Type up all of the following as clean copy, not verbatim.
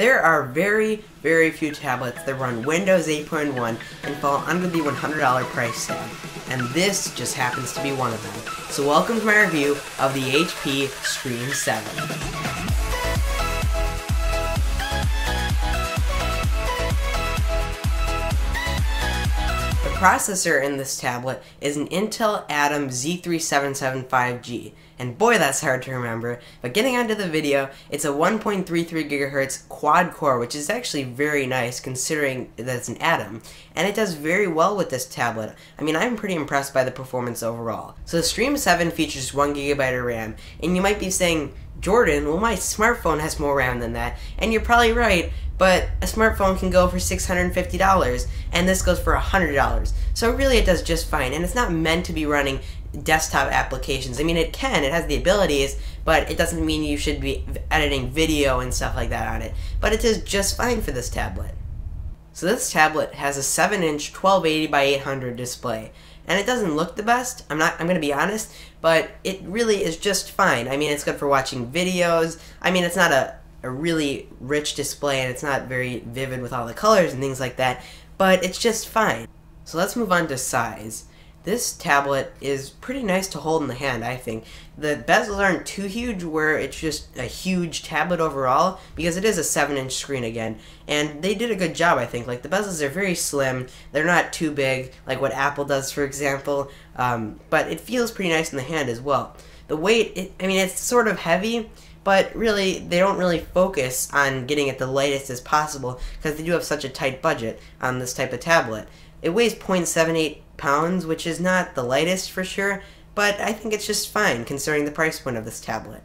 There are very, very few tablets that run Windows 8.1 and fall under the $100 price tag, and this just happens to be one of them. So welcome to my review of the HP Stream 7. The processor in this tablet is an Intel Atom Z3775G, and boy that's hard to remember, but getting onto the video, it's a 1.33 GHz quad-core, which is actually very nice considering that it's an Atom, and it does very well with this tablet. I mean, I'm pretty impressed by the performance overall. So the Stream 7 features 1GB of RAM, and you might be saying, Jordan, well my smartphone has more RAM than that, and you're probably right, but a smartphone can go for $650, and this goes for $100. So really it does just fine, and it's not meant to be running desktop applications. I mean, it can, it has the abilities, but it doesn't mean you should be editing video and stuff like that on it. But it does just fine for this tablet. So this tablet has a 7-inch 1280 by 800 display. And it doesn't look the best, I'm gonna be honest, but it really is just fine. I mean, it's good for watching videos. I mean, it's not a really rich display, and it's not very vivid with all the colors and things like that, but it's just fine. So let's move on to size. This tablet is pretty nice to hold in the hand, I think. The bezels aren't too huge where it's just a huge tablet overall, because it is a 7-inch screen again, and they did a good job, I think. Like, the bezels are very slim, they're not too big, like what Apple does, for example, but it feels pretty nice in the hand as well. The weight, I mean, it's sort of heavy, but really, they don't really focus on getting it the lightest as possible, because they do have such a tight budget on this type of tablet. It weighs 0.78 pounds, which is not the lightest for sure, but I think it's just fine considering the price point of this tablet.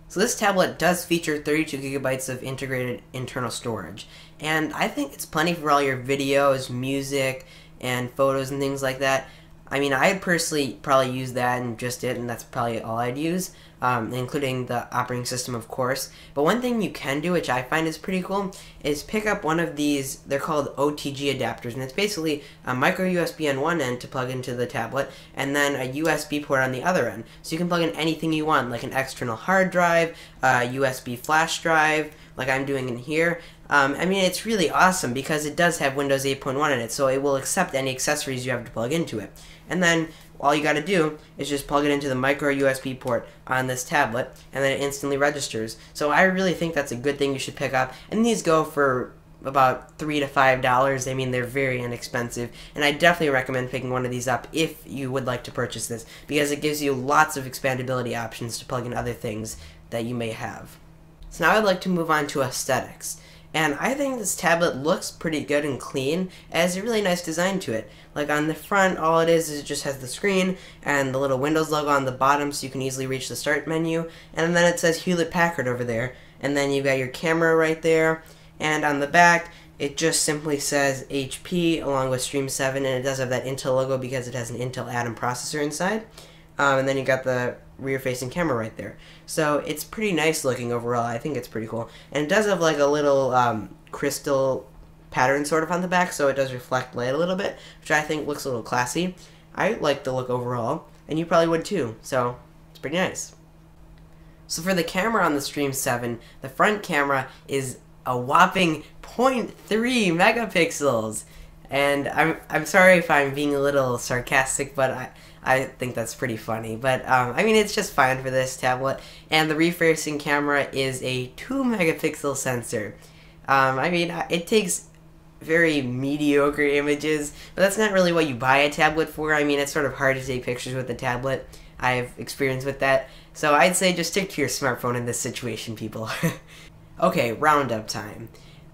So this tablet does feature 32GB of integrated internal storage, and I think it's plenty for all your videos, music, and photos and things like that. I mean, I'd personally probably use that and just it, and that's probably all I'd use, including the operating system, of course. But one thing you can do, which I find is pretty cool, is pick up one of these, they're called OTG adapters, and it's basically a micro USB on one end to plug into the tablet, and then a USB port on the other end. So you can plug in anything you want, like an external hard drive, a USB flash drive, like I'm doing in here. I mean, it's really awesome because it does have Windows 8.1 in it, so it will accept any accessories you have to plug into it. And then all you gotta do is just plug it into the micro USB port on this tablet, and then it instantly registers. So I really think that's a good thing you should pick up. And these go for about $3 to $5. I mean, they're very inexpensive, and I definitely recommend picking one of these up if you would like to purchase this, because it gives you lots of expandability options to plug in other things that you may have. So now I'd like to move on to aesthetics. And I think this tablet looks pretty good and clean. It has a really nice design to it. Like on the front, all it is it just has the screen and the little Windows logo on the bottom so you can easily reach the start menu. And then it says Hewlett-Packard over there. And then you've got your camera right there. And on the back, it just simply says HP along with Stream 7, and it does have that Intel logo because it has an Intel Atom processor inside. And then you got the rear-facing camera right there. So it's pretty nice looking overall. I think it's pretty cool. And it does have like a little crystal pattern sort of on the back, so it does reflect light a little bit, which I think looks a little classy. I like the look overall, and you probably would too, so it's pretty nice. So for the camera on the Stream 7, the front camera is a whopping 0.3 megapixels. And I'm sorry if I'm being a little sarcastic, but I think that's pretty funny. But I mean, it's just fine for this tablet. And the rear-facing camera is a 2 megapixel sensor. I mean, it takes very mediocre images, but that's not really what you buy a tablet for. I mean, it's sort of hard to take pictures with the tablet. I have experience with that. So I'd say just stick to your smartphone in this situation, people. Okay, roundup time.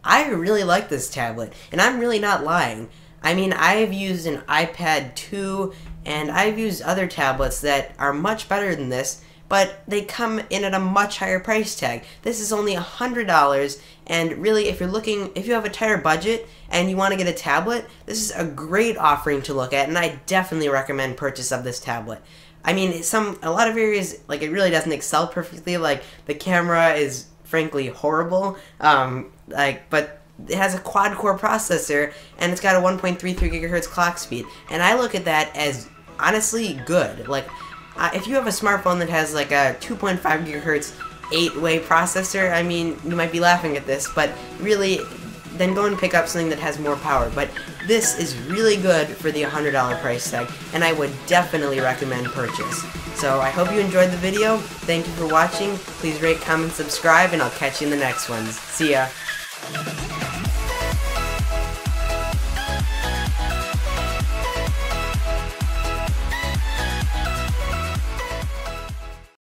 I really like this tablet, and I'm really not lying. I mean, I've used an iPad 2, and I've used other tablets that are much better than this, but they come in at a much higher price tag. This is only $100, and really, if you have a tighter budget and you want to get a tablet, this is a great offering to look at, and I definitely recommend purchase of this tablet. I mean, a lot of areas, like, it really doesn't excel perfectly. Like, the camera is frankly horrible, but it has a quad-core processor, and it's got a 1.33 GHz clock speed, and I look at that as honestly good. Like, if you have a smartphone that has like a 2.5 GHz 8-way processor, I mean, you might be laughing at this, but really, then go and pick up something that has more power. But this is really good for the $100 price tag, and I would definitely recommend purchase. So I hope you enjoyed the video. Thank you for watching. Please rate, comment, subscribe, and I'll catch you in the next ones. See ya.